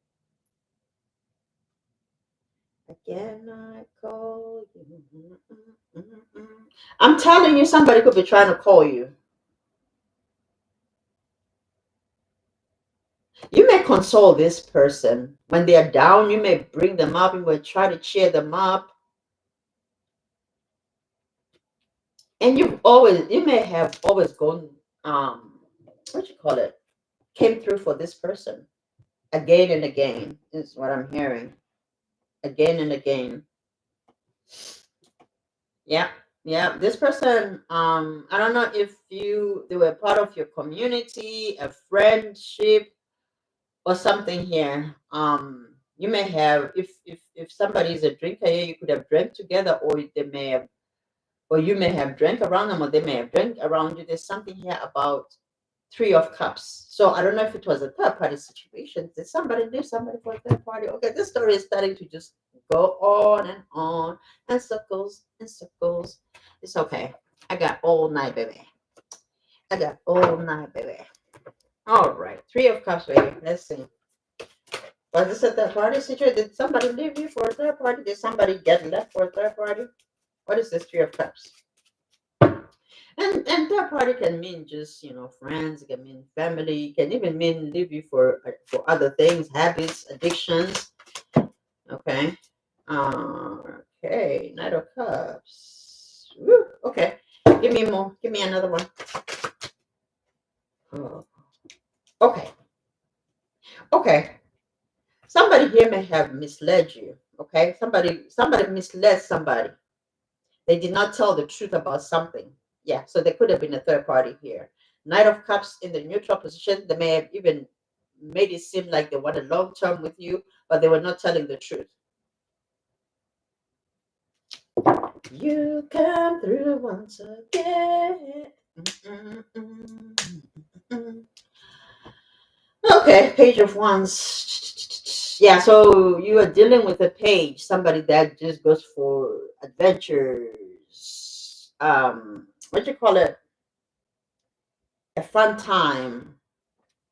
Again, I call you. I'm telling you, somebody could be trying to call you. You may console this person when they are down. You may bring them up. You may try to cheer them up. And you may have always gone, what you call it, came through for this person again and again, is what I'm hearing. Again and again. Yeah. Yeah, this person, I don't know if they were part of your community, a friendship, or something here. You may have, if somebody is a drinker here, you could have drank together, or they may have, or you may have drank around them, or they may have drank around you. There's something here about Three of Cups. So I don't know if it was a third party situation. Did somebody leave somebody for a third party? Okay, this story is starting to just go on and circles and circles. It's okay. I got all night, baby. I got all night, baby. All right, Three of Cups, baby. Let's see. Was this a third party situation? Did somebody leave you for a third party? Did somebody get left for a third party? What is this Three of Cups? And third party can mean just friends. It can mean family. It can even mean leave you for other things, habits, addictions. Okay. Okay. Knight of Cups. Woo, okay. Give me more. Give me another one. Oh, okay. Okay. Somebody here may have misled you. Okay. Somebody misled somebody. They did not tell the truth about something. Yeah, so there could have been a third party here. Knight of Cups in the neutral position, they may have even made it seem like they wanted long term with you, but they were not telling the truth. You come through once again. Okay, Page of Wands. Yeah, so you are dealing with a page, somebody that just goes for adventures. What you call it? A fun time,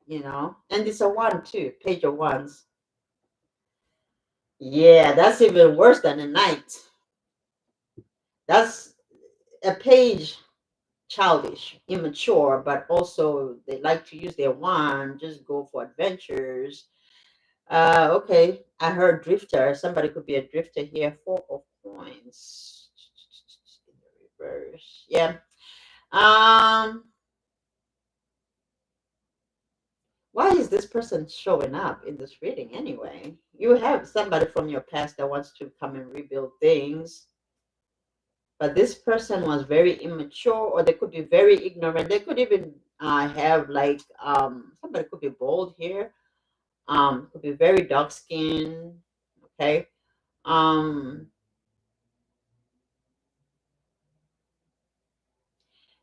and it's a one too, Page of Wands. Yeah, that's even worse than a knight. That's a page, childish, immature, but also they like to use their wand, just go for adventures. Okay, I heard drifter. Somebody could be a drifter here. Four of coins in the reverse. Yeah. Um, why is this person showing up in this reading anyway? You have somebody from your past that wants to come and rebuild things, but this person was very immature, or they could be very ignorant. They could even have like somebody could be bold here. Could be very dark skinned. Okay. Um,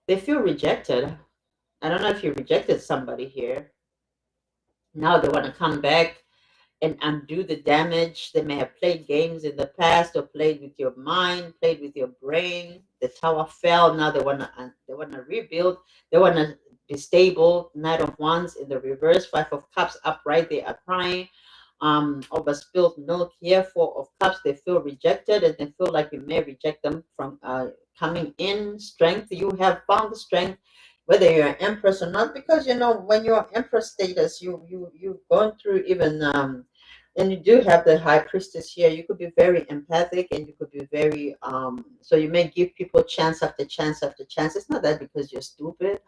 they feel rejected. I don't know if you rejected somebody here. Now they want to come back and undo the damage. They may have played games in the past, or played with your mind, played with your brain. The tower fell. Now they wanna rebuild. They wanna be stable. Knight of Wands in the reverse. Five of Cups upright. They are crying. Over spilled milk here. Four of Cups. They feel rejected, and they feel like you may reject them from coming in. Strength. You have found the strength, whether you're an empress or not, because when you're empress status, you've gone through even and you do have the high priestess here. You could be very empathic, and you could be very so you may give people chance after chance after chance. It's not that because you're stupid,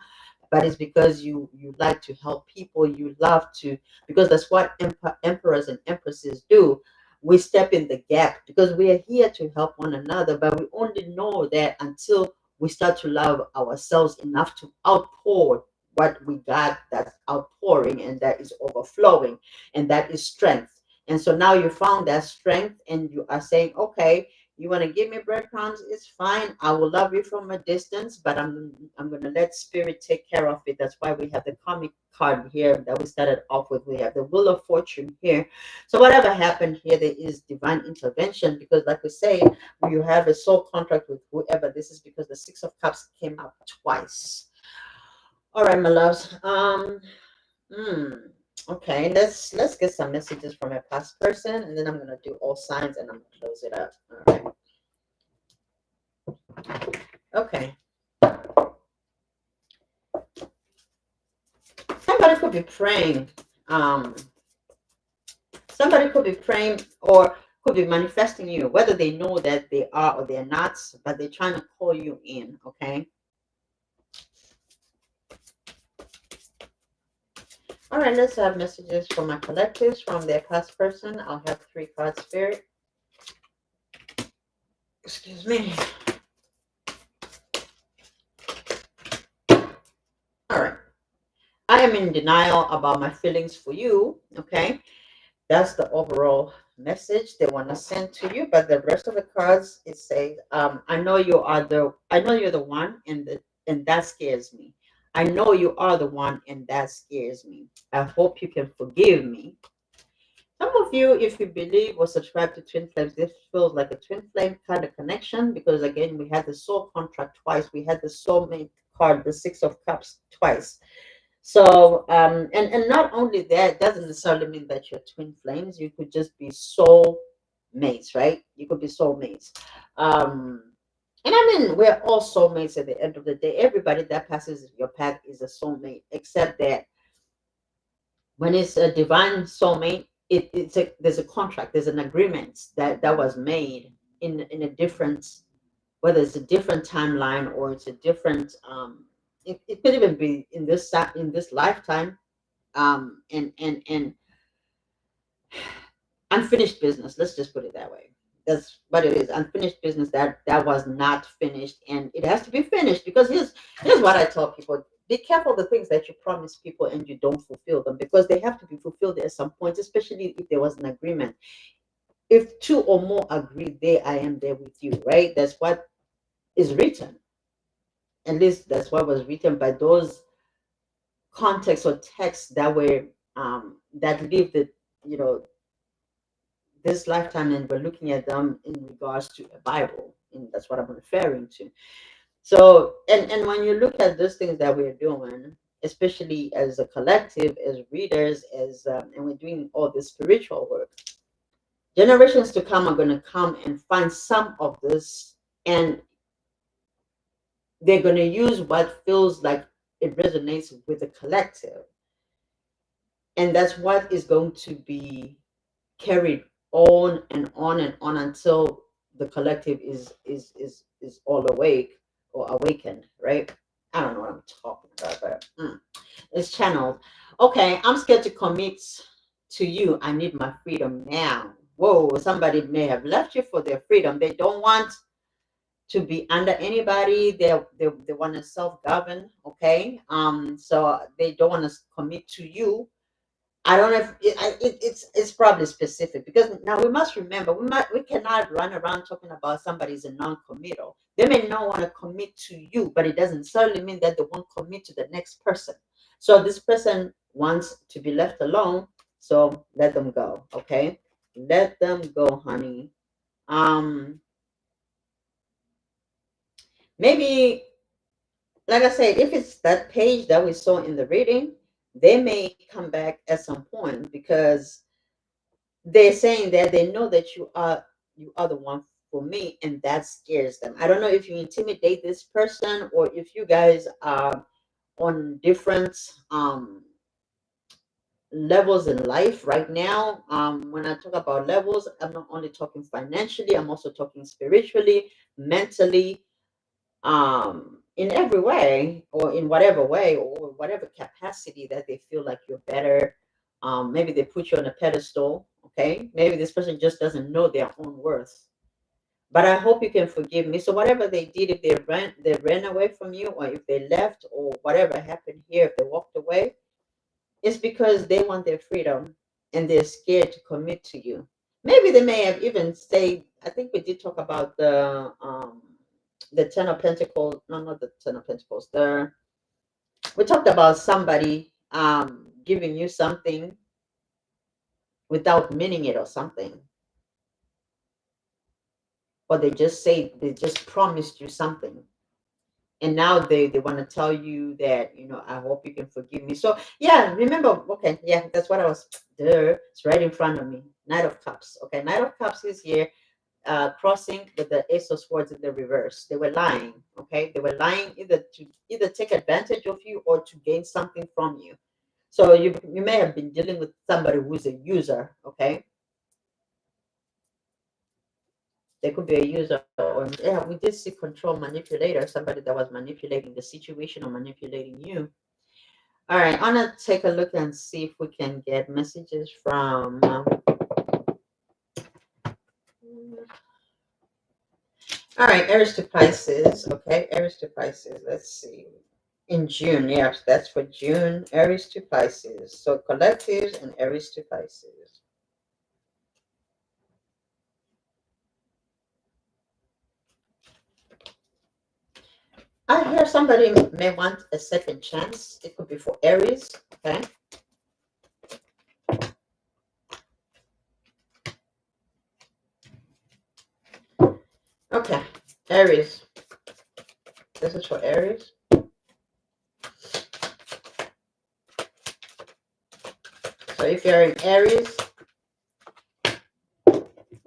but it's because you like to help people. You love to, because that's what emperors and empresses do. We step in the gap because we are here to help one another, but we only know that until we start to love ourselves enough to outpour what we got, that's outpouring, and that is overflowing, and that is strength. And so now you found that strength, and you are saying, okay, you want to give me breadcrumbs? It's fine. I will love you from a distance, but I'm gonna let spirit take care of it. That's why we have the comic card here that we started off with. We have the Wheel of Fortune here. So whatever happened here, there is divine intervention, because, like we say, when you have a soul contract with whoever, this is because the Six of Cups came up twice. All right, my loves. Hmm. Okay, let's get some messages from a past person, and then I'm gonna do all signs, and I'm gonna close it up. All right. Okay. Somebody could be praying. Um, somebody could be praying, or could be manifesting you, whether they know that they are or they're not, but they're trying to call you in. Okay. All right. Let's have messages from my collectives from their past person. I'll have 3 cards, spirit. Excuse me. I am in denial about my feelings for you. Okay, that's the overall message they want to send to you. But the rest of the cards, it says, I know you're the one, and that scares me. I know you are the one, and that scares me. I hope you can forgive me. Some of you, if you believe or subscribe to twin flames, this feels like a twin flame kind of connection, because again, we had the soul contract twice. We had the soulmate card, the Six of Cups, twice. So, and not only that, doesn't necessarily mean that you're twin flames. You could just be soul mates, right? You could be soulmates. And I mean, we're all soulmates at the end of the day. Everybody that passes your path is a soulmate, except that when it's a divine soulmate, there's a contract, there's an agreement that was made in a different, whether it's a different timeline or it's a different it could even be in this lifetime, and unfinished business, let's just put it that way. That's what it is, unfinished business that was not finished, and it has to be finished, because here's what I tell people: be careful the things that you promise people and you don't fulfill them, because they have to be fulfilled at some point, especially if there was an agreement. If two or more agree, there I am there with you, right? That's what is written. At least that's what was written by those contexts or texts that were that lived the, you know, this lifetime, and we're looking at them in regards to a Bible, and that's what I'm referring to. So, and when you look at those things that we're doing, especially as a collective, as readers, as and we're doing all this spiritual work, generations to come are going to come and find some of this, and they're going to use what feels like it resonates with the collective, and that's what is going to be carried on and on and on until the collective is all awake or awakened, right? I don't know what I'm talking about, but it's channeled. Okay, I'm scared to commit to you. I need my freedom now. Whoa, somebody may have left you for their freedom. They don't want to be under anybody. They want to self-govern. Okay, so they don't want to commit to you. I don't know if it's probably specific, because now we must remember, we cannot run around talking about somebody's a non-committal. They may not want to commit to you, but it doesn't necessarily mean that they won't commit to the next person. So this person wants to be left alone, so let them go. Okay, let them go, honey. Um, Maybe, like I said, if it's that page that we saw in the reading, they may come back at some point, because they're saying that they know that you are the one for me, and that scares them. I don't know if you intimidate this person, or if you guys are on different levels in life right now. When I talk about levels, I'm not only talking financially, I'm also talking spiritually, mentally, in every way, or in whatever way, or whatever capacity that they feel like you're better. Maybe they put you on a pedestal. Okay, maybe this person just doesn't know their own worth. But I hope you can forgive me. So whatever they did, if they ran away from you, or if they left, or whatever happened here, if they walked away, it's because they want their freedom, and they're scared to commit to you. Maybe they may have even stayed. I think we did talk about the Ten of Pentacles. No, not the Ten of Pentacles. We talked about somebody giving you something without meaning it, or something, or they just promised you something, and now they want to tell you that, I hope you can forgive me. So yeah, remember. Okay, yeah, that's what I was there. It's right in front of me. Knight of Cups. Okay, Knight of Cups is here, crossing with the Ace of Swords in the reverse. They were lying. Okay, they were lying, either take advantage of you or to gain something from you. So you may have been dealing with somebody who's a user. Okay, they could be a user, or yeah, we did see control manipulator, somebody that was manipulating the situation or manipulating you. All right, I'm gonna take a look and see if we can get messages from. All right, Aries to Pisces. Okay, Aries to Pisces. Let's see. In June, yes, that's for June, Aries to Pisces. So collectives and Aries to Pisces. I hear somebody may want a second chance. It could be for Aries, okay? Okay, Aries. This is for Aries. So if you're in Aries,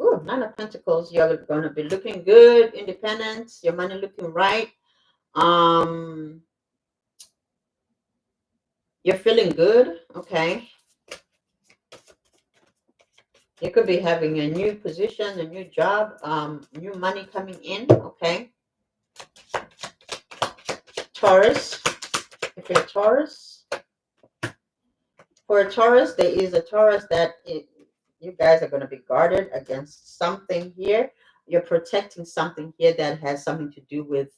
ooh, Nine of Pentacles, you're going to be looking good, independence, your money looking right. Um, you're feeling good, okay? You could be having a new position, a new job, new money coming in, okay? Taurus, if you're a Taurus, for a Taurus, there is a Taurus that you guys are going to be guarded against something here. You're protecting something here that has something to do with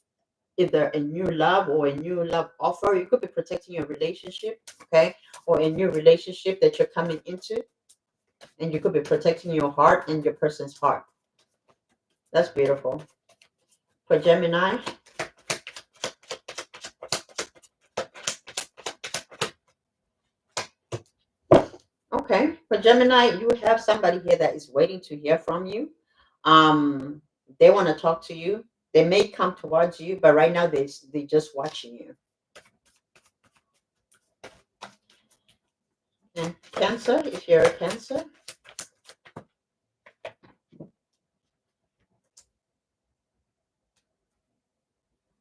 either a new love or a new love offer. You could be protecting your relationship, okay? Or a new relationship that you're coming into. And you could be protecting your heart and your person's heart. That's beautiful. For Gemini, okay. For Gemini, you have somebody here that is waiting to hear from you. They want to talk to you. They may come towards you, but right now they just watching you. And Cancer, if you're a Cancer,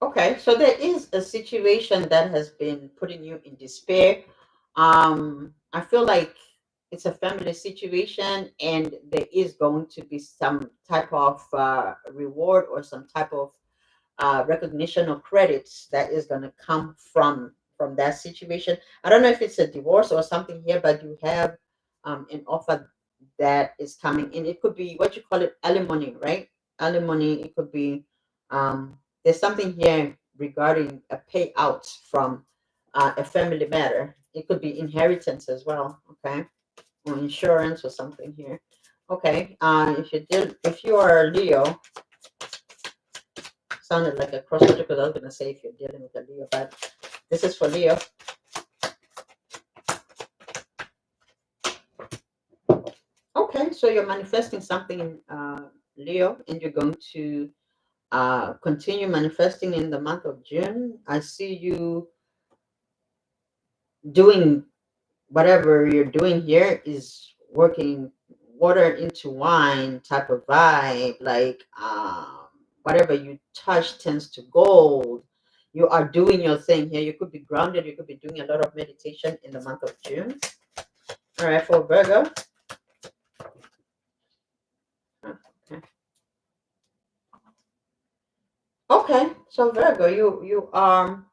okay. So there is a situation that has been putting you in despair. I feel like it's a family situation, and there is going to be some type of reward or some type of recognition or credits that is going to come from that situation. I don't know if it's a divorce or something here, but you have an offer that is coming in. It could be what you call it, alimony, right? Alimony. It could be there's something here regarding a payout from a family matter. It could be inheritance as well, okay, or insurance or something here. Okay, if you are a Leo, sounded like a cross because I was gonna say if you're dealing with a Leo, but this is for Leo. Okay, so you're manifesting something in Leo, and you're going to continue manifesting in the month of June. I see you doing whatever you're doing here is working water into wine type of vibe, like whatever you touch turns to gold. You are doing your thing here. You could be grounded. You could be doing a lot of meditation in the month of June. All right, for Virgo. Okay. Okay, so Virgo, you are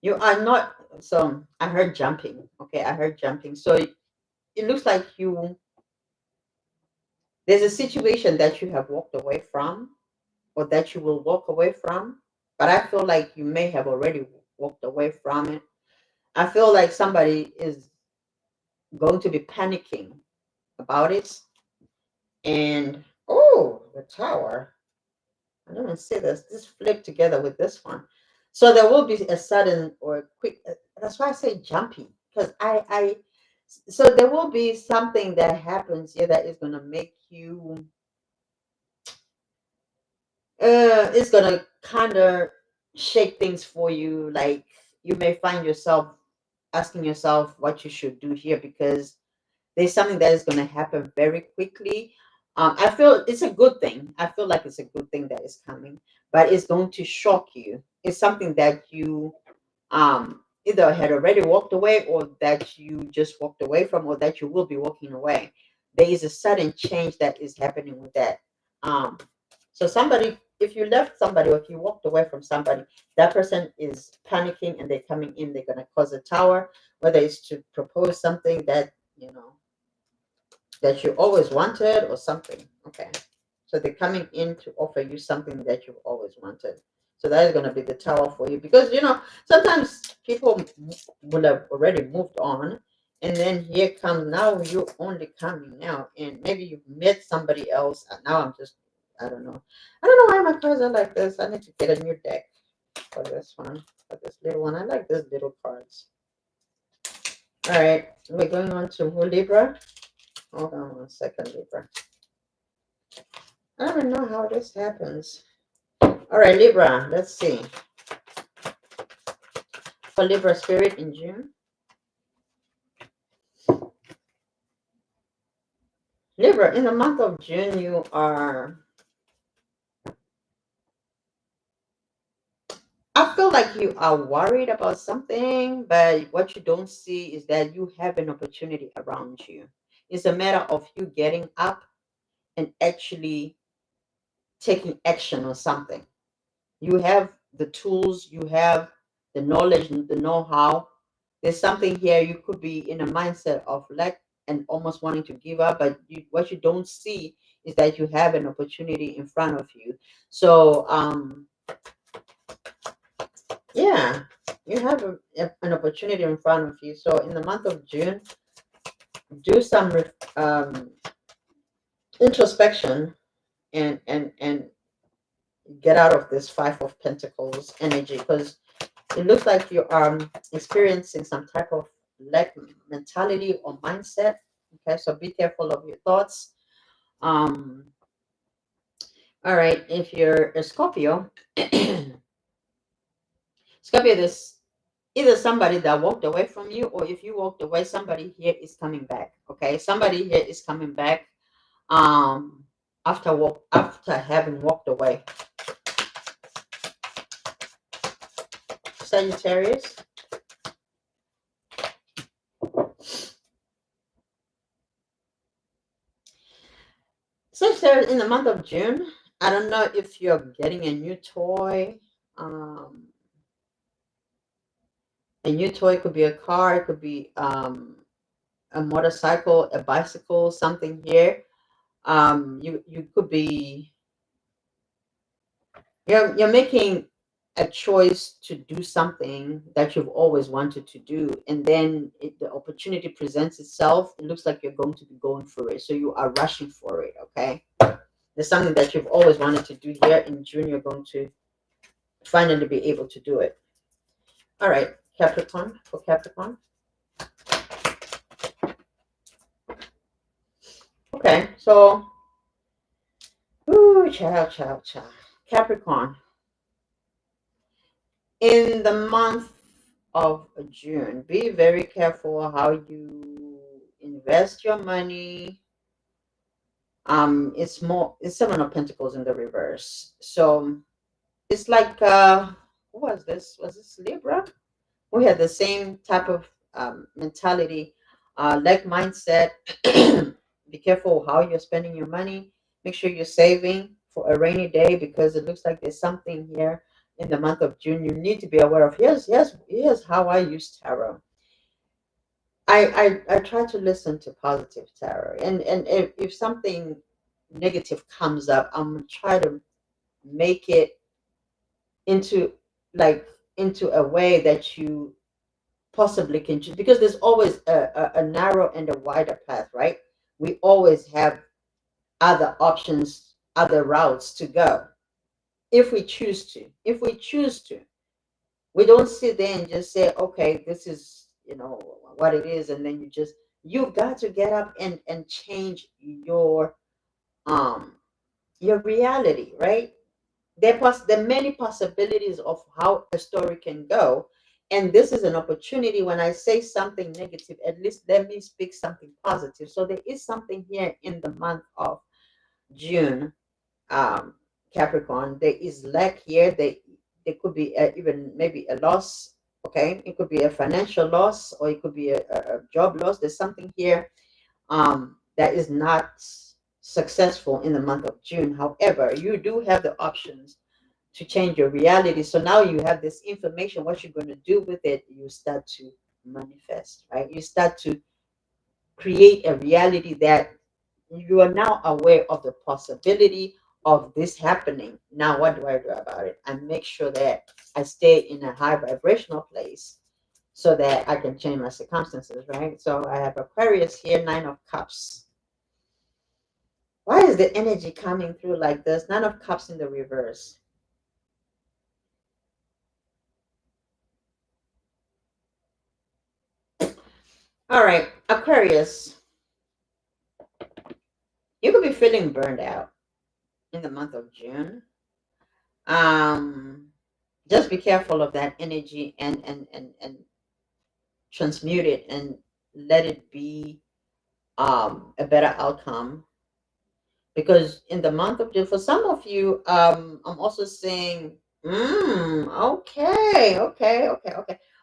not. So I heard jumping. Okay, I heard jumping. So it looks like there's a situation that you have walked away from, or that you will walk away from. But I feel like you may have already walked away from it. I feel like somebody is going to be panicking about it. And oh, the Tower. I don't even see this. This flip together with this one. So there will be a sudden or a quick. That's why I say jumpy, because so there will be something that happens here that is going to make you. It's going to kind of shake things for you. Like you may find yourself asking yourself what you should do here, because there's something that is going to happen very quickly. I feel it's a good thing. I feel like it's a good thing that is coming, but it's going to shock you. It's something that you either had already walked away, or that you just walked away from, or that you will be walking away. There is a sudden change that is happening with that. Um, so somebody, if you left somebody, or if you walked away from somebody, that person is panicking and they're coming in. They're going to cause a tower, whether it's to propose something that that you always wanted or something. Okay. So they're coming in to offer you something that you've always wanted. So that is going to be the tower for you, because sometimes people would have already moved on, and then here comes now you're only coming now, and maybe you've met somebody else. And now I don't know. I don't know why my cards are like this. I need to get a new deck for this one, for this little one. I like these little cards. All right, we're going on to who, Libra. Hold on one second, Libra. I don't know how this happens. All right, Libra. Let's see. For Libra spirit in June. Libra, in the month of June, you are, I feel like you are worried about something, but what you don't see is that you have an opportunity around you. It's a matter of you getting up and actually taking action on something. You have the tools, you have the knowledge, the know-how. There's something here, you could be in a mindset of lack and almost wanting to give up, but what you don't see is that you have an opportunity in front of you. So yeah, you have an opportunity in front of you. So in the month of June, do some um, introspection, and get out of this Five of Pentacles energy, because it looks like you are experiencing some type of lack mentality or mindset. Okay, so be careful of your thoughts. Um, all right, if you're a Scorpio, Scorpio, this either somebody that walked away from you, or if you walked away, somebody here is coming back. Okay, somebody here is coming back um after having walked away. Sagittarius. Sagittarius, in the month of June, I don't know if you're getting a new toy. Um, a new toy could be a car, it could be a motorcycle, a bicycle, something here. You could be, you're making a choice to do something that you've always wanted to do, and then the opportunity presents itself. It looks like you're going to be going for it, so you are rushing for it. Okay, there's something that you've always wanted to do here in June. You're going to finally be able to do it. All right, Capricorn, for Capricorn. Okay, so ooh, child, child, child. Capricorn, in the month of June, be very careful how you invest your money. It's Seven of Pentacles in the reverse. So it's like who was this? Was this Libra? We had the same type of mentality, like mindset. Be careful how you're spending your money. Make sure you're saving for a rainy day, because it looks like there's something here in the month of June you need to be aware of. Here's how I use tarot. I try to listen to positive tarot, and if something negative comes up, I'm gonna try to make it into like into a way that you possibly can choose, because there's always a narrow and a wider path, right? We always have other options, other routes to go, if we choose to. We don't sit there and just say, okay, this is what it is, and then you've got to get up and change um your reality, right? There are many possibilities of how a story can go. And this is an opportunity. When I say something negative, at least let me speak something positive. So there is something here in the month of June, um, Capricorn. There is lack here. There could be even maybe a loss. Okay, it could be a financial loss, or it could be a job loss. There's something here that is not successful in the month of June. However, you do have the options to change your reality. So now you have this information. What you're going to do with it, you start to manifest, right? You start to create a reality that you are now aware of the possibility of this happening. Now, what do I do about it? I make sure that I stay in a high vibrational place so that I can change my circumstances, right? So I have Aquarius here, Nine of Cups. Why is the energy coming through like this? Nine of Cups in the reverse. All right, Aquarius, you could be feeling burned out in the month of June. Um, just be careful of that energy and transmute it and let it be a better outcome. Because in the month of June, for some of you, I'm also saying, okay.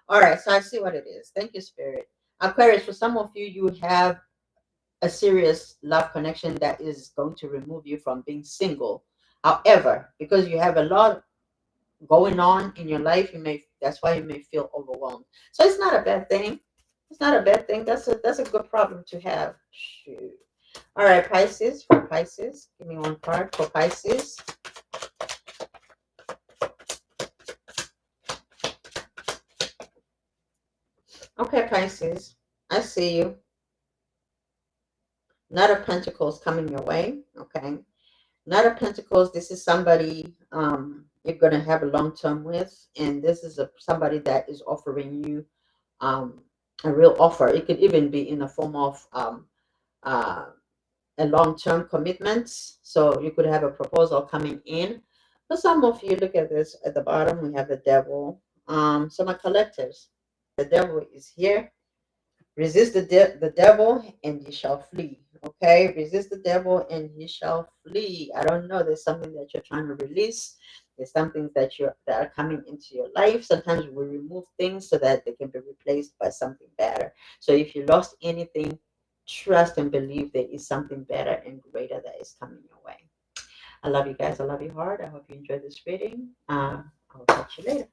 All right, so I see what it is. Thank you, Spirit. Aquarius, for some of you, you have a serious love connection that is going to remove you from being single. However, because you have a lot going on in your life, that's why you may feel overwhelmed. So it's not a bad thing. It's not a bad thing. That's a good problem to have. Shoot. All right, Pisces, for Pisces. Give me one card for Pisces. Okay, Pisces. I see you. Knight of Pentacles coming your way. Okay. Knight of Pentacles, this is somebody you're going to have a long term with. And this is somebody that is offering you a real offer. It could even be in the form of uh, a long-term commitment. So you could have a proposal coming in. For some of you, look at this at the bottom. We have the devil. So my collectives, the devil is here. Resist the devil and you shall flee. Okay, resist the devil and you shall flee. I don't know. There's something that you're trying to release. There's some things that are coming into your life. Sometimes we remove things so that they can be replaced by something better. So if you lost anything, trust and believe there is something better and greater that is coming your way. I love you guys. I love you hard. I hope you enjoyed this reading. I'll catch you later.